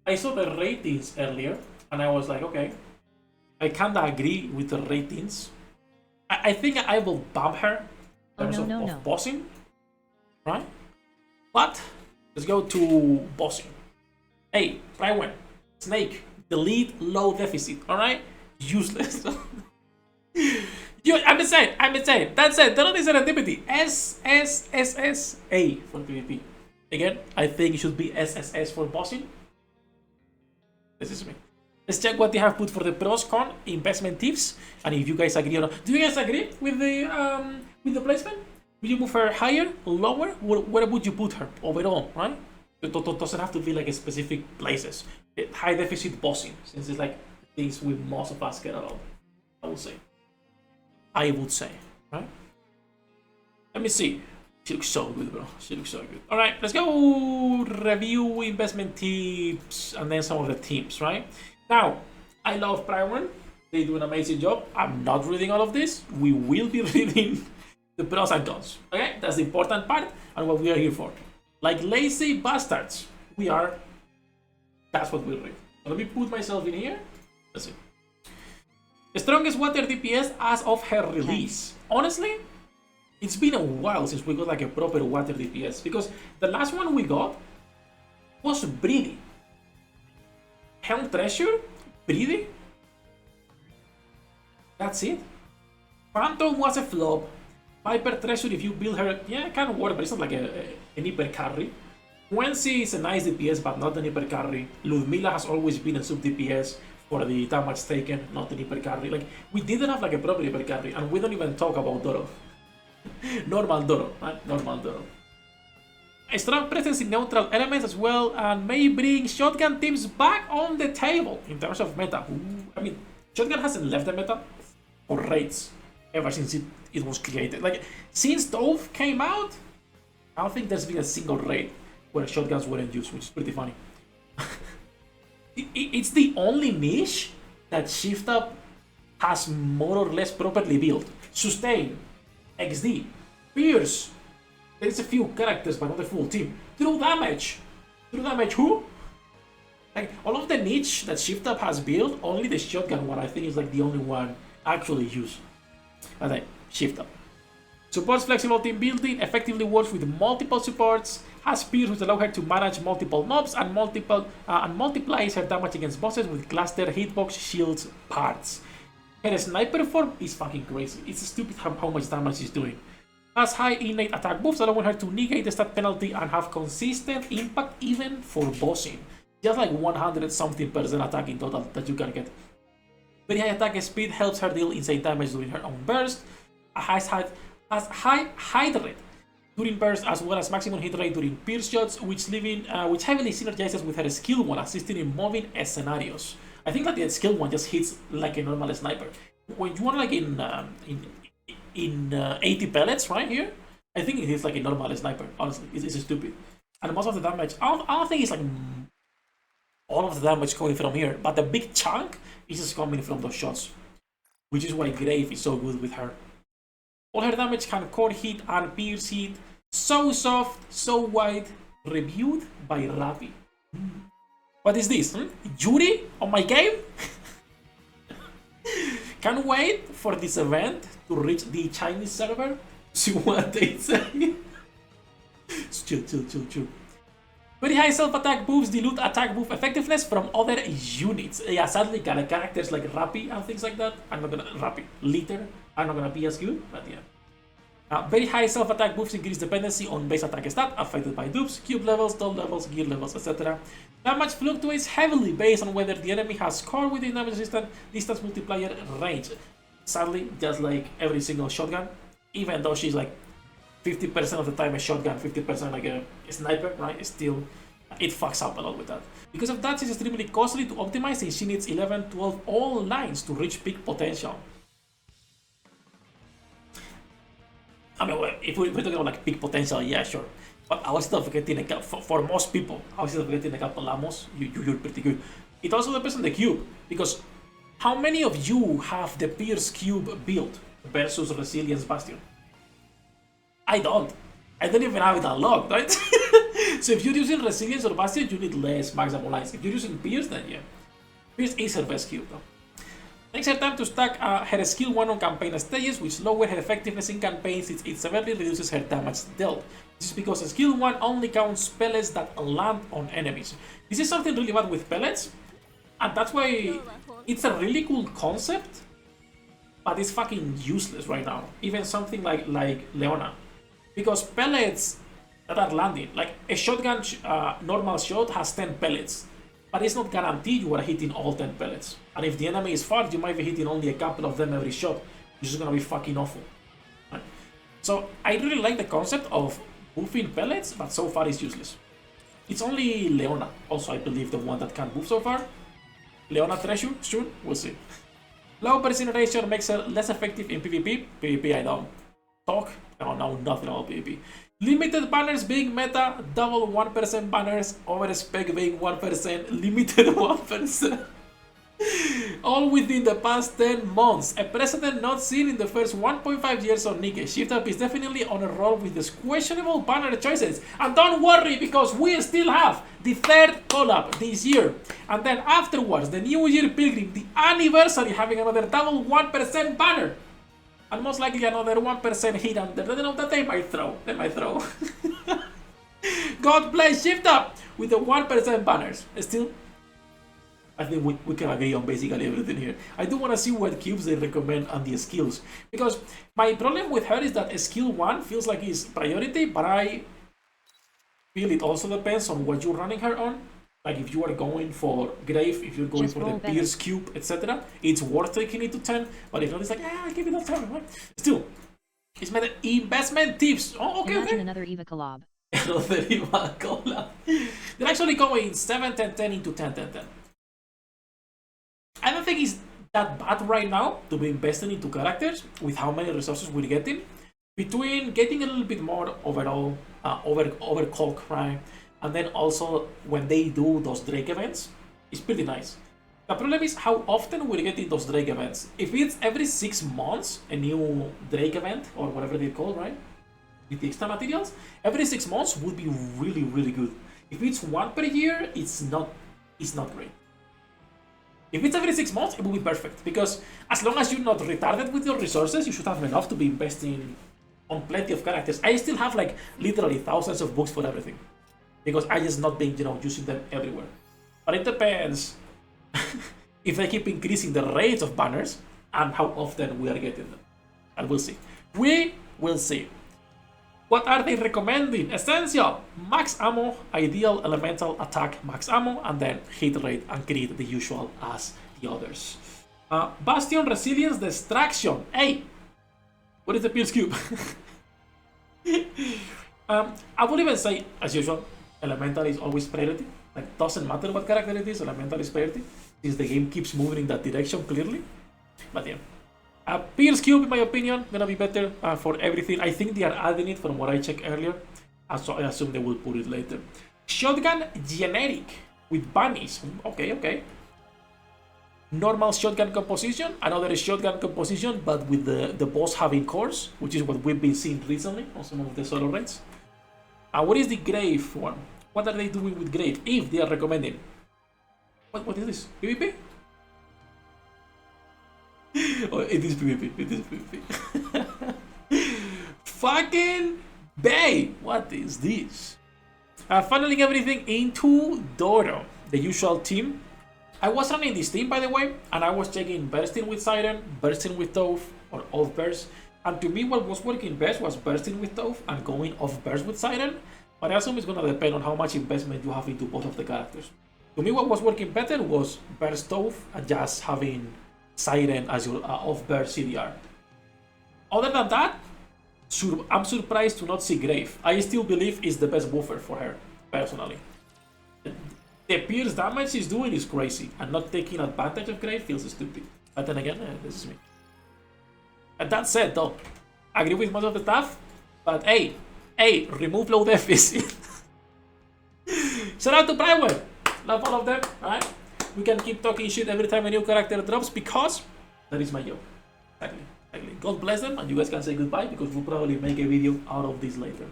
I saw the ratings earlier, and I was like, okay, I kinda agree with the ratings. I think I will bump her in terms of bossing, right? But let's go to bossing. Hey, Prydwen, Snake, delete low deficit, alright? Useless. I'm insane. That's it. That is serendipity. SSS A for PvP. Again, I think it should be SSS for bossing. This is me. Let's check what they have put for the pros con investment tips, and if you guys agree or not. Do you guys agree with the placement? Will you move her higher, lower? Where would you put her overall? Right? It doesn't have to be like a specific places. High deficit bossing, since it's like things we most of us get along. I would say, right? Let me see. She looks so good, bro. She looks so good. All right, let's go review investment tips and then some of the teams, right? Now, I love Prydwen. They do an amazing job. I'm not reading all of this. We will be reading the pros and cons. Okay, that's the important part and what we are here for. Like lazy bastards, we are. That's what we'll read. So let me put myself in here. That's it. The strongest water DPS as of her release. Honestly, it's been a while since we got like a proper water DPS because the last one we got was Prydwen. Helm Treasure, Prydwen. That's it. Phantom was a flop. Viper Treasure, if you build her, yeah, it can work, but it's not like an hyper carry. Wensi is a nice DPS, but not an hyper carry. Ludmilla has always been a sub DPS for the damage taken, not an hyper carry. Like, we didn't have like a proper hyper carry, and we don't even talk about Doro. Normal Doro, right? Normal Doro. A strong presence in neutral elements as well, and may bring shotgun teams back on the table in terms of meta. Ooh, I mean, shotgun hasn't left the meta for raids ever since it was created. Like, since Dove came out, I don't think there's been a single raid where shotguns weren't used, which is pretty funny. It's the only niche that Shift Up has more or less properly built. Sustain, XD, Pierce. There's a few characters, but not a full team. True damage. True damage who? Like, all of the niche that Shift Up has built, only the shotgun one I think is like the only one actually used. But like, Shift Up. Supports flexible team building, effectively works with multiple supports, has spears which allow her to manage multiple mobs and multiplies her damage against bosses with cluster hitbox shields parts. Her sniper form is fucking crazy. It's stupid how much damage she's doing. Has high innate attack buffs, allowing her to negate the stat penalty and have consistent impact even for bossing. Just like 100-something% attack in total that you can get. Very high attack speed helps her deal insane damage during her own burst. Has high hit rate during burst as well as maximum hit rate during pierce shots, which heavily synergizes with her skill one, assisting in moving scenarios. I think that the skill one just hits like a normal sniper. When you are like in 80 pellets right here, I think it hits like a normal sniper. Honestly, it's stupid. And most of the damage, I don't think it's like all of the damage coming from here, but the big chunk is just coming from those shots, which is why Grave is so good with her. All her damage can core hit and pierce hit. So soft, so wide. Reviewed by Ravi. What is this? Yuri on my game? Can't wait for this event to reach the Chinese server. See what they say. Chill. Very high self-attack buffs dilute attack buff effectiveness from other units. Yeah, sadly, characters like Rappi and things like that, Liter, are not gonna be as good, but yeah. Very high self-attack buffs increase dependency on base attack stat affected by dupes, cube levels, dot levels, gear levels, etc. Damage fluctuates heavily based on whether the enemy has core within damage resistant distance multiplier range. Sadly, just like every single shotgun, even though she's like 50% of the time a shotgun, 50% like a sniper, right? Still, it fucks up a lot with that. Because of that, it's extremely costly to optimize, and she needs 11, 12, all lines to reach peak potential. I mean, if we're talking about like peak potential, yeah, sure. But I was still forgetting for most people, I was still forgetting a couple Lamos, you're pretty good. It also depends on the cube, because how many of you have the Pierce cube build versus Resilience Bastion? I don't even have it unlocked, right? So if you're using Resilience or Bastion, you need less maximum lines. If you're using Pierce, then yeah. Pierce is her best skill though. Takes her time to stack her skill 1 on campaign stages, which lower her effectiveness in campaigns since it severely reduces her damage dealt. This is because skill 1 only counts pellets that land on enemies. This is something really bad with pellets, and that's why it's a really cool concept, but it's fucking useless right now. Even something like Leona. Because pellets that are landing, like a shotgun normal shot has 10 pellets, but it's not guaranteed you are hitting all 10 pellets. And if the enemy is far, you might be hitting only a couple of them every shot, which is gonna be fucking awful. Right? So I really like the concept of buffing pellets, but so far it's useless. It's only Leona, also I believe the one that can buff so far. Leona Treasure, soon, we'll see. Low incineration makes her less effective in PvP. PvP I don't talk, I don't know nothing about PvP. Limited banners being meta, double 1% banners, over spec being 1%, limited 1%. All within the past 10 months, a precedent not seen in the first 1.5 years on NIKKE. Shift Up is definitely on a roll with these questionable banner choices. And don't worry, because we still have the 3rd collab this year. And then afterwards, the New Year Pilgrim, the anniversary, having another double 1% banner. And most likely another 1% hit under that they might throw. God bless Shift Up with the 1% banners. Still, I think we can agree on basically everything here. I do want to see what cubes they recommend on the skills. Because my problem with her is that skill 1 feels like it's priority, but I feel it also depends on what you're running her on. Like if you are going for Grave, if you're going just for the Pierce cube, etc., it's worth taking it to 10. But if not, it's like, I'll give it a 10. Right? Still, it's my investment tips. Oh, okay, Imagine another Eva collab. Another Eva collab. They're actually going 7, 10, 10 into 10, 10, 10. I don't think it's that bad right now to be investing into characters with how many resources we're getting. Between getting a little bit more overall, overclock, right? And then also when they do those Drake events, it's pretty nice. The problem is how often we're getting those Drake events. If it's every 6 months, a new Drake event, or whatever they call, right? With the extra materials, every 6 months would be really, really good. If it's 1 per year, it's not great. If it's every 6 months, it will be perfect, because as long as you're not retarded with your resources, you should have enough to be investing on plenty of characters. I still have like literally thousands of books for everything, because I just not been, using them everywhere. But it depends if they keep increasing the rates of banners and how often we are getting them. And we'll see. We will see. What are they recommending? Essential, max ammo, ideal elemental attack, max ammo, and then hit rate and crit, the usual as the others. Bastion, resilience, distraction. Hey, what is the Pierce cube? I would even say, as usual, elemental is always priority. Like, doesn't matter what character it is, elemental is priority, since the game keeps moving in that direction clearly. But yeah. Pierce cube, in my opinion, gonna be better for everything. I think they are adding it from what I checked earlier, so I assume they will put it later. Shotgun generic with bunnies. Okay. Normal shotgun composition, another shotgun composition, but with the boss having cores, which is what we've been seeing recently on some of the solo raids. What is the Grave one? What are they doing with Grave? If they are recommending. What is this? PvP? Oh, it is PvP. Fucking Bay! What is this? Funneling everything into Doro, the usual team. I was running this team, by the way, and I was checking bursting with Siren, bursting with Toph, or off burst. And to me, what was working best was bursting with Toph and going off burst with Siren. But I assume it's gonna depend on how much investment you have into both of the characters. To me, what was working better was burst Toph and just having Siren as your off-burst CDR. Other than that, I'm surprised to not see Grave. I still believe it's the best buffer for her, personally. The Pierce damage she's doing is crazy, and not taking advantage of Grave feels stupid. But then again, this is me. And that said, though, I agree with most of the stuff, but hey, remove low deficit. Shout out to Prydwen! Love all of them, alright? We can keep talking shit every time a new character drops because that is my job. Exactly. God bless them, and you guys can say goodbye because we'll probably make a video out of this later.